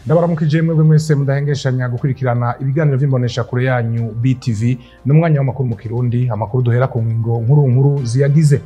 Ndabaramukije mwebwe mwese mudahengeshanya gukurikirana ibiganiro vy'imbonesha kure yanyu BTV n'umwanya w'amakuru mu Kirundi, amakuru duhera ku ngingo nkuru ziyagize.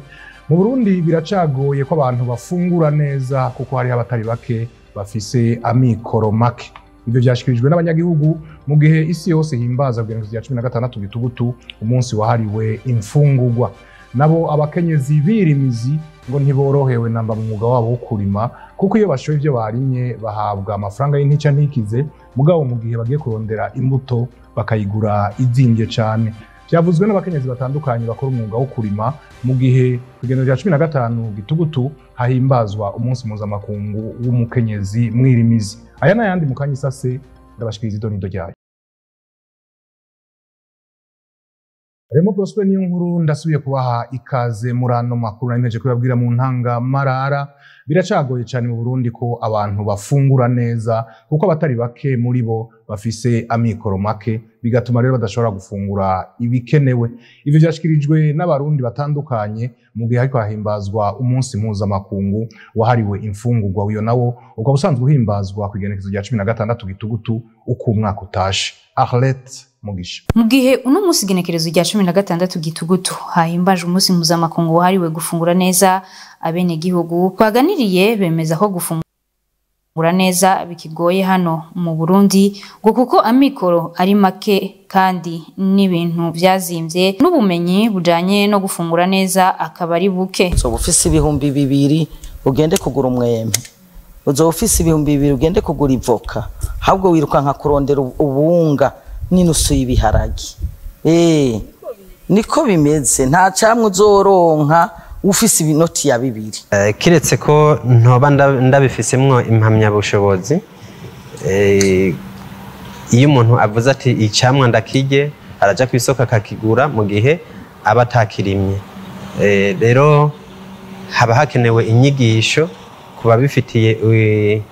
Mu Burundi biracagoye ko abantu bafungura neza kuko hari abatari bake bafise amikoro make. Ivyo vyashikirijwe n'abanyagihugu mu gihe isi yose himbaza bw'enekerezo rya 16 Gitugutu, umunsi wahariwe imfungurwa. Nabo abakenyezi birimizi ngo ntiborohewe namba mu mwuga wabo wo kurima kuko iyo bashoye ivyo barimye bahabwa amafaranga y'intica ntikize, mugabo mu gihe bagiye kurondera imbuto bakayigura izimvye cane. Vyavuzwe n'abakenyezi batandukanye bakora umwuga wo kurima mu gihe kugenda rya 15 Gitugutu hahimbazwa umunsi mpuzamakungu w'umukenyezi mwirimizi. Aya n'ayandi mu kanya isase ndabashikiriza idonido ryayo. Remo Prosper niyo nkuru ndasubiye kubaha ikaze muri ano makuru nameje kubabwira mu ntanga marara. Biracagoye cyane mu Burundi ko abantu bafungura neza kuko abatari bake muri bo bafise amikoro make, bigatuma rero badashobora gufungura ibikenewe. Ivyo vyashikirijwe n'abarundi batandukanye mu gihe hariko hahimbazwa umunsi mpuzamakungu wahariwe imfungurwa. Uyo nawo ukaba usanzwe uhimbazwa kw'igenekerezo rya 16 Gitugutu uko umwaka utashe. Arlette Mugisha. Mu gihe uno munsi igenekerezo rya 16 Gitugutu hahimbaje umunsi mpuzamakungu wahariwe gufungura neza, abene gihugu twaganiriye bemeza ko gufungura neza bikigoye hano mu Burundi ngo kuko amikoro ari make kandi n'ibintu vyazimvye n'ubumenyi bujanye no gufungura neza akaba ari buke. So ufise ibihumbi 2 ugende kugura umwembe, uzo ufise ibihumbi 2 ugende kugura ivoka, habwo wiruka nka kurondera ubunga n'inusu y'ibiharagi. Niko bimeze, nta camwe uzoronka ufise ibinoti ya 2. Kiretse ko ntoba ndabifisemwo impamya bushobozi, iyo umuntu avuze ati icamwa ndakije araja kwisoko akakigura mu gihe aba atakirimye. Rero haba hakenewe inyigisho kuba bifitiye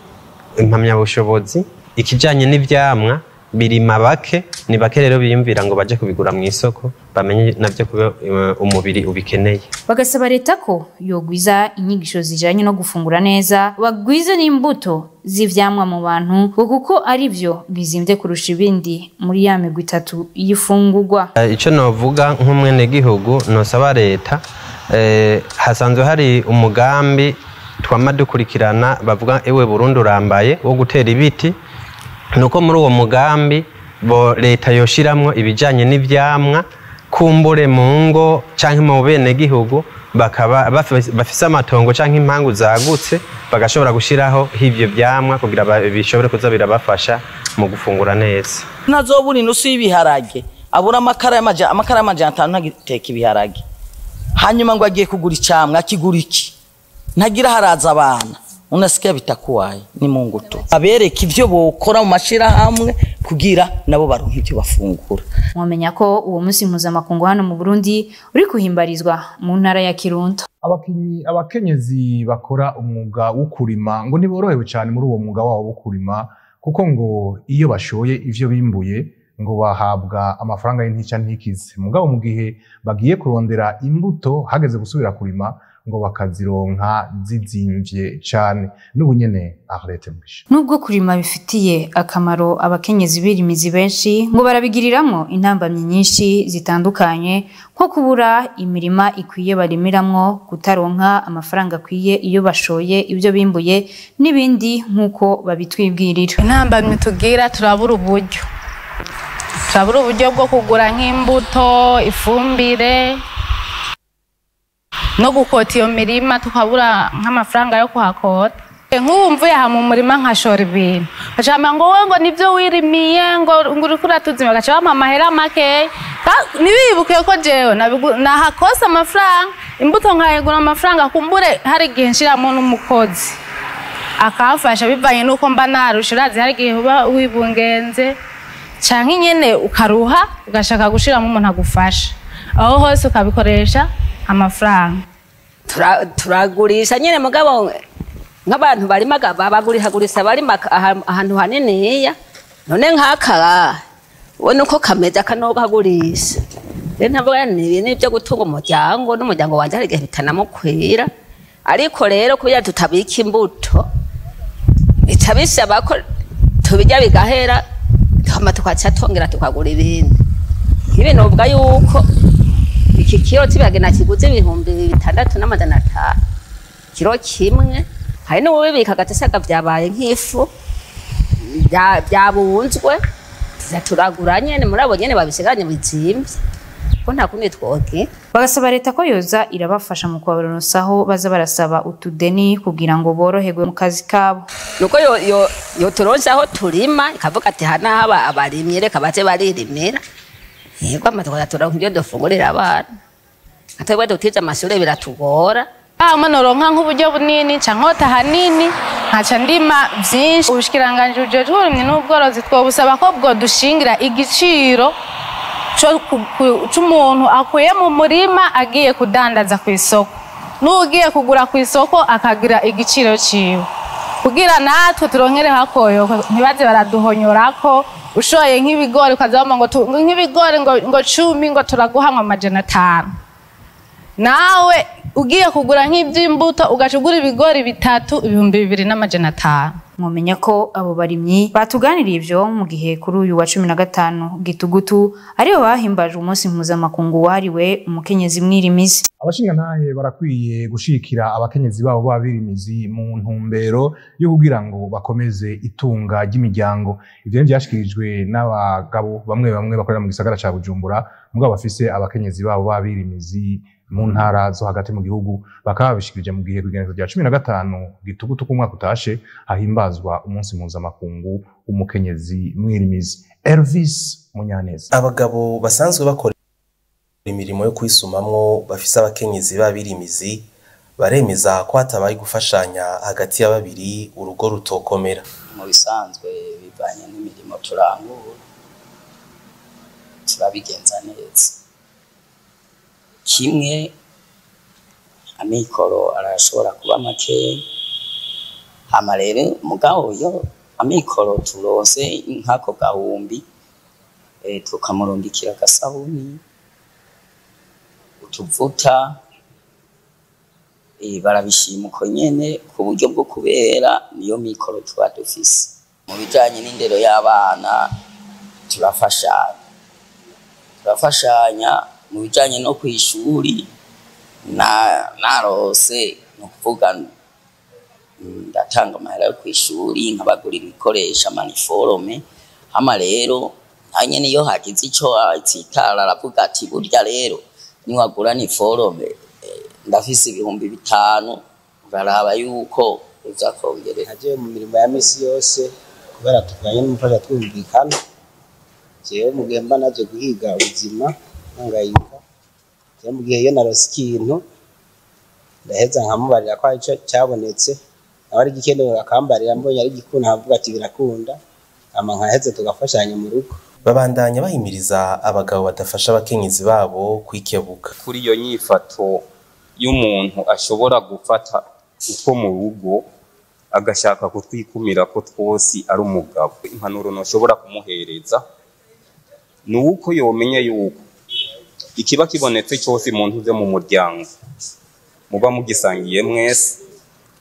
impamya bushobozi. Ikijanye n'ivyamwa birima bake, ni bake rero biyumvira ngo baje kubigura mu isoko bamenye navyo kuba umubiri ubikeneye. Bagasaba leta ko yogwiza inyigisho zijanye no gufungura neza, bagwize n'imbuto z'ivyamwa mu bantu kuko ari vyo bizimvye kurusha ibindi muri ya migwi 3 y'ifungurwa. Ico novuga nk'umwene gihugu nosaba leta, hasanzwe hari umugambi twama dukurikirana bavuga ewe Burundi urambaye wo gutera ibiti. Nuko muri uwo mugambi bo leta yoshiramwo ibijanye n'ivyamwa kumbure mu ngo canke mu bene gihugu bakaba bafise amatongo canke impangu zagutse bagashobora gushiraho ivyo vyamwa kugira bishobore kuza birabafasha mu gufungura neza. Nazobura inusu y'ibiharage abura amakara y'amajana 5 ntagiteka ibiharage, hanyuma ngo agiye kugura icamwa kigura iki ntagira haraza abana unasikia bitakuwaye ni Mungu tu abereka ivyo bokora mu mashira hamwe kugira nabo baronka ivyo bafungura. Mwamenya ko uwo munsi mpuzamakungu hano mu Burundi uri kuhimbarizwa mu ntara ya Kirundo. Abakenyezi bakora umwuga wo kurima ngo ntiborohewe cyane muri uwo mwuga wabo wo kurima kuko ngo iyo bashoye ivyo bimbuye ngo bahabwa amafaranga y'intica ntikize, mugabo mu gihe bagiye kurondera imbuto hageze gusubira kurima ngo bakazironka zizimvye cane. N'ubunyene Arlette Mugisha. Nubwo kurima bifitiye akamaro abakenyezi birimizi benshi ngo barabigiriramwo intambamye nyinshi zitandukanye nko kubura imirima ikwiye barimiramwo, kutaronka amafaranga akwiye iyo bashoye ivyo bimbuye n'ibindi nkuko babitwibwirira. Intambamye tugira turabura uburyo bwo kugura nk'imbuto, ifumbire no gukota iyo mirima, tukabura nk'amafaranga yo kuhakota. Nk'ubu mvuye aha mu murima nkashora ibintu bacama ngo we ngo nivyo wirimiye ngo uri kuratuzima, gaca bampa amahera make nibibuke ko jewe nahakosa amafaranga, imbuto nkayigura amafaranga, kumbure hari igihe nshiramo n'umukozi akafasha bivanye nuko mba narusha. Urazi hari igihe uba wibungenze canke nyene ukaruha ugashaka gushiramo umuntu agufasha, aho hose ukabikoresha amafaranga. Turagurisha nyene mugabo nk'abantu barimaga babagurisa barima ahantu haniniya, none nk'akara we nuko kameza kanogagurisha. Rero ntabwo ni byo gutunga umuryango n'umuryango wanje hari igihe bitanamukwira, ariko rero kubera tutabika imbuto bica bisaba ko tubijya bigahera hama tukaca tongera tukagura ibindi ibi novuga yuko iki kiro cy'ibiharage nakiguze 6,500 kiro kimwe hari n'ububika agasaga byabaye nk'ifu byabunzwe turagura nyene murabo nyene babisiganye bizimvye ko nta kundi twoke. Bagasaba leta ko yoza irabafasha mu kubaronsaho baza barasaba utudeni kugira ngo boroherwe mu kazi kabo. Nuko yo turonsaho turima ikavuga ati hana haba abarimye reka baze baririmira. Yego amatwara turakubyo dofungurira abana. Atebwe dutiza amashure biratugora. Manoronka nk'uburyo bunini cankota hanini nkaca ndima vyinshi ubushikiranganje ujejwe n'ubworozi twobusaba ko bwo dushingira igiciro c'umuntu akuye mu murima agiye kudandaza ku isoko n'ugiye kugura ku isoko akagira igiciro ciwe kugira natwe turonkere hakoyo ntibaze baraduhonyorako ushoye nk'ibigori ukazabamo ngo nk'ibigori ngo 10 ngo turaguhamwa 500 nawe ugiye kugura nk'ivy'imbuto ugacugura ibigori 3 2,500. Mwomenya ko abo barimyi batuganiriye ivyo mu gihe kuri uyu wa 15 gitugutu ariho bahimbaje umunsi mpuzamakungu wahariwe umukenyezi mwirimizi. Abashinga ntahe barakwiye gushikira abakenyezi babo babirimizi mu ntumbero yo kugira ngo bakomeze itunga ry'imiryango. Ivyo byashikirijwe n'abagabo bamwe bakorera mu gisagara ca Bujumbura mugabo bafise abakenyezi babo babirimizi mu ntara zo hagati mu gihugu bakaba bishikirije mu gihe kugenezo rya 15 gitugutu ku mwaka utashe hahimbazwa umunsi mpuzamakungu umukenyezi mwirimizi. Elvis Munyaneza. Abagabo basanzwe bakora imirimo yo kwisumamwo bafise abakenyezi babirimizi baremeza ko hatabaye gufashanya hagati ya babiri urugo rutokomera. Mu bisanzwe bivanye n'imirimo turangura turabigenza neza. Kimwe amikoro arashobora kuba make hama rero mugabo yo amikoro turose nkako gahumbi tukamurundikira gasabuni utuvuta barabishima uko nyene ku buryo bwo kubera niyo mikoro tuba dufise. Mu bijanye n'indero y'abana turafashanya mu bijanye no kwishuri narose no kuvuga ndatanga amahera yo kwishuri nkabagurira ibikoresho maniforome hama rero hanye niyo hagize ico atsitara aravuga ati burya rero niwagura niforome ndafise 5,000 uraraba yuko uza kongerera. Aje mu mirimo ya misi yose kubera tuvanye n'umufasha twumvikana jewe mugemba naje guhiga ubuzima ngayika je mu gihe yo narose ikintu ndaheza nkamubarira ko ico cyabonetse abari gikenewe akambarira mbonye ari gikunda avuga ati birakunda ama nkaheze tugafashanya mu rugo. Babandanya bahimiriza abagabo badafasha abakenyezi babo kwikebuka. Kuri iyo nyifato y'umuntu ashobora gufata uko mu rugo agashaka kutwikumira ko twose ari umugabo, impanuro nashobora kumuhereza nuko yomenye yuko ikiba kibonetse cyose mu ntuze mu muryango muba mugisangiye mwese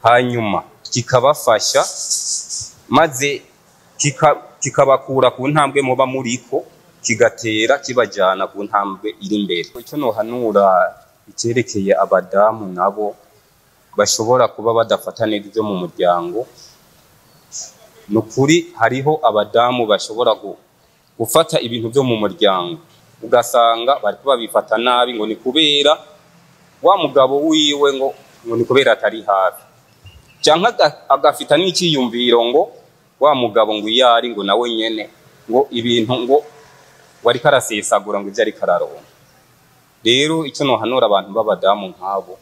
hanyuma kikabafasha maze kikabakura ku ntambwe muba muriko kigatera kibajana ku ntambwe iri imbere. Icyo nohanura icyerekeye abadamu nabo bashobora kuba badafata neza ibyo mu muryango nukuri hariho abadamu bashobora gufata ibintu byo mu muryango ugasanga bari kuba bifata nabi ngo ni kubera wa mugabo wiwe ngo ni kubera atari hafi cyangwa agafita n'ikiyumviro ngo wa mugabo ngo yari ngo nawe nyene ngo ibintu ngo wari karasesagura ngo byari kararonka. Rero icyo nohanura abantu b'abadamu nkabo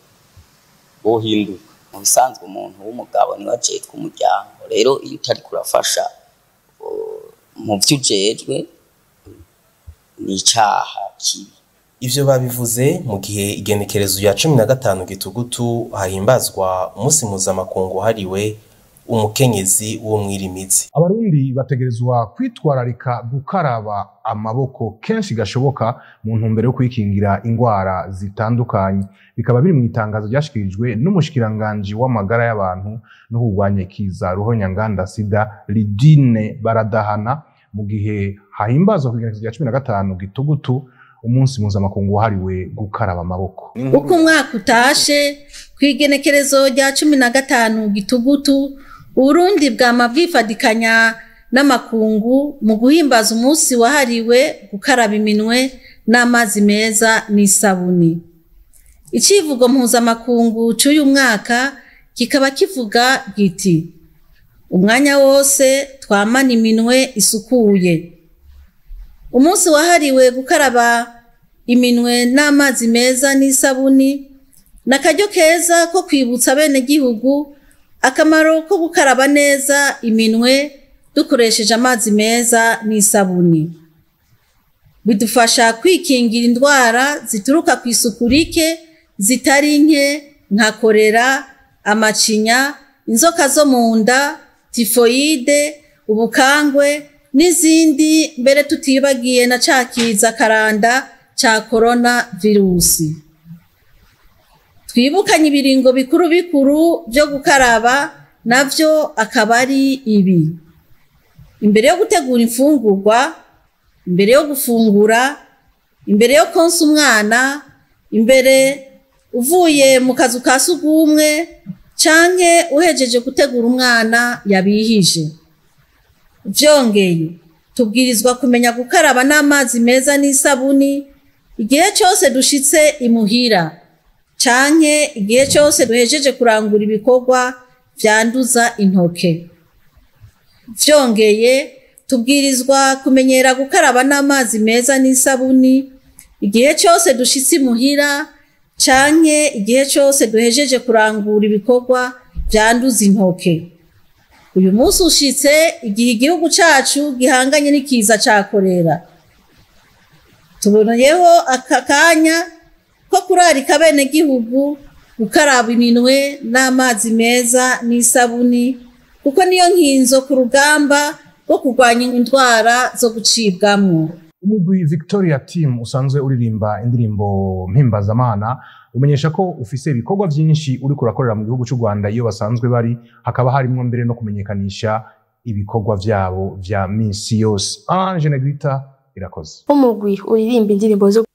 bohinduka. Mu bisanzwe umuntu w'umugabo niwe ajetwe umuryango, rero iyo utari kurafasha mu vyujejwe ni icaha kibi. Ivyo babivuze mu gihe igenekerezo ya 15 gitugutu hahimbazwa umunsi mpuzamakungu hariwe umukenyezi w'umwirimizi. Abarundi bategerezwa kwitwararika gukaraba amaboko kenshi gashoboka mu ntumbero yo kwikingira ingwara zitandukanye. Bikaba biri mu itangazo ryashikirijwe n'umushikiranganje w'amagara y'abantu no kurwanya ikiza ruhonyanganda sida Lidine Baradahana mu gihe hahimbazwa ku igenekerezo rya 15 Gitugutu umunsi mpuzamakungu wahariwe gukaraba amaboko. Uko umwaka utashe ku igenekerezo rya 15 Gitugutu Uburundi bwama bwifadikanya n'amakungu mu guhimbaza umunsi wahariwe gukaraba iminwe n'amazi meza n'isabuni. Icivugo mpuzamakungu cy'uyu mwaka kikaba kivuga giti umwanya wose twamana iminwe isukuye. Umunsi wahariwe gukaraba iminwe n'amazi meza n'isabuni nakaryo keza ko kwibutsa bene gihugu akamaro ko gukaraba neza iminwe dukoresheje amazi meza n'isabuni. Bidufasha kwikingira indwara zituruka ku isuku rike zitari nke nka kolera, amacinya, inzoka zo mu nda, tifoide, ubukangwe n'izindi, mbere tutibagiye na cakiza karanda ca corona virusi. Twibukanye ibiringo bikuru bikuru byo gukaraba navyo akaba ari ibi: imbere yo gutegura imfungurwa, imbere yo gufungura, imbere yo konsa umwana, imbere uvuye mu kazu ka sugumwe canke uhejeje gutegura umwana yabihije. Vyongeye tubwirizwa kumenya gukaraba n'amazi meza n'isabuni igihe cyose dushitse imuhira canke igihe cyose duhejeje kurangura ibikorwa vyanduza intoke. Vyongeye tubwirizwa kumenyera gukaraba n'amazi meza n'isabuni igihe cyose dushitse imuhira canke igihe cyose duhejeje kurangura ibikorwa vyanduza intoke. Uyu munsi ushitse igihe igihugu cacu gihanganye n'ikiza ca kolera. Tuboneyeho akakanya ko kurarika bene gihugu gukaraba iminwe n'amazi meza n'isabuni kuko niyo nkinzo ku rugamba rwo kurwanya indwara zo gucibwamwo. Umugwi Victoria Team usanzwe uririmba indirimbo mpimbazamana umenyesha ko ufise ibikorwa byinshi uri kurakorera mu gihugu cy'u Rwanda iyo basanzwe bari, hakaba harimo mbere no kumenyekanisha ibikorwa vyabo vya minsi yose. Ange Negrita irakoze. Umugwi uririmba indirimbo zo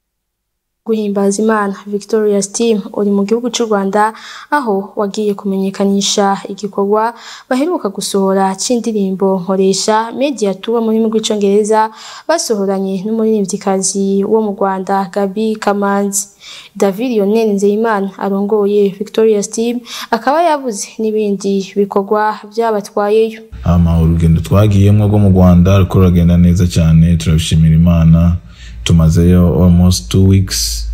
guhimbaza Imana Victoria Team uri mu gihugu cy'u Rwanda, aho wagiye kumenyekanisha igikorwa baheruka gusohora c'indirimbo nkoresha Media Tour mu rurimi rw'icongereza basohoranye n'umuririmvyikazi wo mu Rwanda Gaby Kamanzi. David Lionel Nzeyimana arongoye Victoria Team akaba yavuze n'ibindi bikorwa byabatwayeyo. Urugendo twagiyemwo rwo mu Rwanda ruko ruragenda neza cyane, turabishimira Imana. Tumazeyo almost 2 weeks.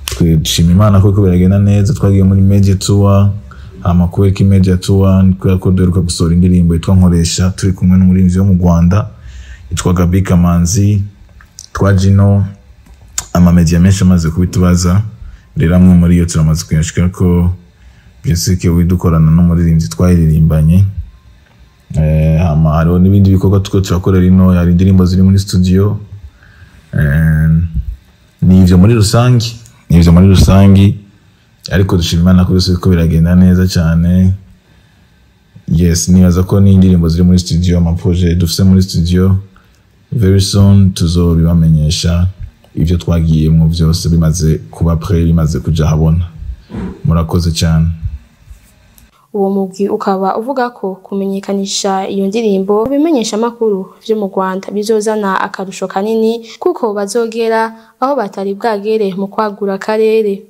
Twishimira Imana kuko biragenda neza. Twagiye muri Media Tour, kubera Media Tour kubera ko duheruka gusohora indirimbo yitwa Nkoresha turi kumwe n'umurinzi wo mu Rwanda yitwa Gaby Kamanzi. Twajino amamedia menshi amaze kubitubaza, rero amwe muri yo turamaze kuyashika ko byesike widukorana n'umuririmzi twayiririmbanye. Hariho n'ibindi bikorwa turakorera ino, hari indirimbo ziri muri studio. Nivyo muri rusangi, ariko dushima Imana ko biragenda neza cyane. Yes, nibaza ko ni indirimbo ziri muri studio, amaprojet dufise muri studio. Very soon tuzobibamenyesha ivyo twagiyemwo vyose bimaze kuba prêt, bimaze kuja habona. Murakoze cyane. Uwo mugwi ukaba uvuga ko kumenyekanisha iyo ndirimbo bimenyesha makuru vyo mu Rwanda bizozana akarusho kanini kuko bazogera aho batari bwagere mu kwagura akarere.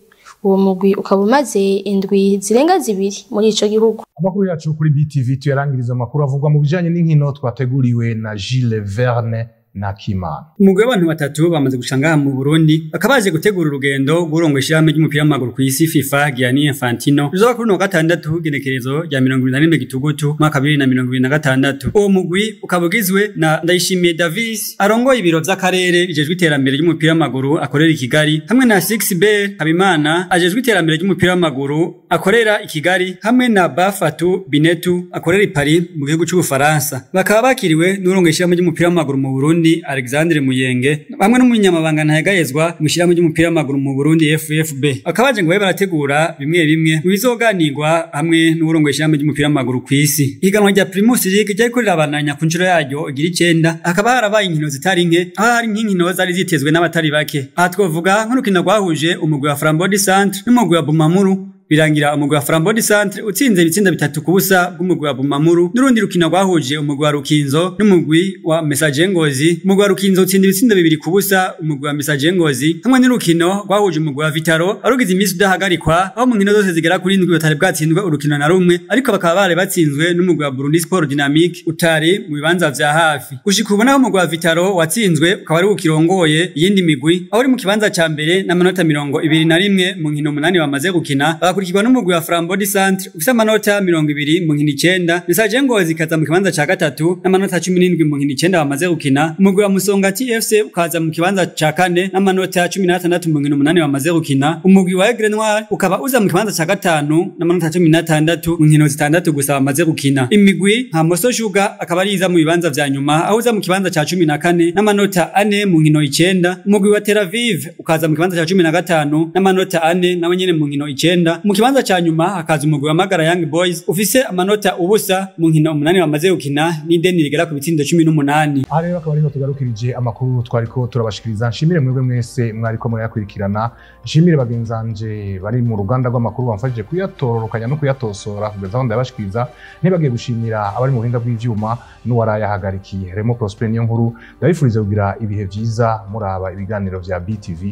Uwo mugwi ukaba umaze indwi zirenga 2 muri ico gihugu. Amakuru yacu kuri BTV tuyarangiriza amakuru avugwa mu bijanye n'inkino twateguriwe na Gilles Verne Nakimana. Umugwi w'abantu batatu bamaze gushanga mu Burundi bakabaje gutegura urugendo gurongo ishirahamwe ry'umupira w'amaguru ku isi FIFA Gianni Infantino ruzoba kuri no gatandatu genekerezo rya 2024 gitugutu mwaka 2026. Uwo mugwi ukabugizwe na Ndayishimiye Davis arongoye ibiro vy'akarere bijejwe iterambere ry'umupira w'amaguru akorera i Kigali, hamwe na Sixbert Habimana ajejwe iterambere ry'umupira w'amaguru akorera i Kigali, hamwe na Bafatu Binetu akorera i Paris mu gihugu c'Ubufaransa. Bakaba bakiriwe n'urongo ishirahamwe ry'umupira w'amaguru mu Burundi Alexandre Muyenge, hamwe n'umunyamabanga ntayegayezwa mu ishirahamwe ry'umupira w'amaguru mu Burundi FFB. Akabaje ngo barategura bimwe bimwe bizoganirwa hamwe n'urongo ishirahamwe ry'umupira w'amaguru ku isi. Ihiganwa rya Primus League ryari kuri rabananya ku nshuro yaryo igira 9, akaba harabaye inkino zitari nke, aho hari nk'inkino zari zitezwe n'abatari bake. Aha twovuga nk'urukino rwahuje umugwi wa Frambody Centre n'umugwi wa Bumamuru, birangira umugwi wa Frambody Centre utsinze ibitsinda 3 kubusa bw'umugwi wa Bumamuru. N'urundi rukino rwahuje umugwi wa Rukinzo n'umugwi wa Message Ngozi, umugwi wa Rukinzo utsinda ibitsinda 2 kubusa umugwi wa Message Ngozi, hamwe n'urukino rwahuje umugwi wa Vitaro arugize imisi udahagarikwa, aho mu nkino zose zigera kuri 7 batari bwatsindwe urukino na rumwe, ariko bakaba bare batsinzwe n'umugwi wa Burundi Sport Dynamique utari mu bibanza vya hafi. Gushika ubona aho umugwi wa Vitaro watsinzwe ukaba ari ukirongoye iyindi migwi, aho uri mu kibanza ca mbere n'amanota 21 mu nkino 8 bamaze gukina, akurikirwa n'umugwi wa Frambody Centre ufise amanota 20 mu nkino 9, Message Ngozi kaza mu kibanza ca gatatu n'amanota 17 mu nkino 9 bamaze gukina. Umugwi wa Musongati FC ukaza mu kibanza ca kane n'amanota 16 mu nkino 8 bamaze gukina. Umugwi wa Aigle Noir ukaba uza mu kibanza ca gatanu n'amanota 16 mu nkino 6 gusa bamaze gukina. Imigwi nka Moso Sugar akaba ari iza mu bibanza vya nyuma, aho uza mu kibanza ca 14 n'amanota 4 mu nkino 9. Umugwi wa Tel Aviv ukaza mu kibanza ca 15 n'amanota 4 nawe nyene mu nkino 9. Mu kibanza ca nyuma hakaza umugwi wa Magara Young Boys ufise amanota ubusa mu nkino 8 bamaze gukina n'ideni rigera ku bitsindo 18. Aha rero akaba ariho tugarukirije amakuru twariko turabashikiriza. Nshimire mwebwe mwese mwariko murayakurikirana, nshimire bagenzanje bari mu ruganda rw'amakuru bamfashije kuyatororokanya no kuyatosora kugeza aho ndabashikiriza. Ntibagiye gushimira abari mu buhinga bw'ivyuma n'uwarayahagarikiye Remo Prosper niyo nkuru. Ndabifurize kugira ibihe vyiza muraba ibiganiro vya BTV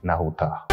naho utaha.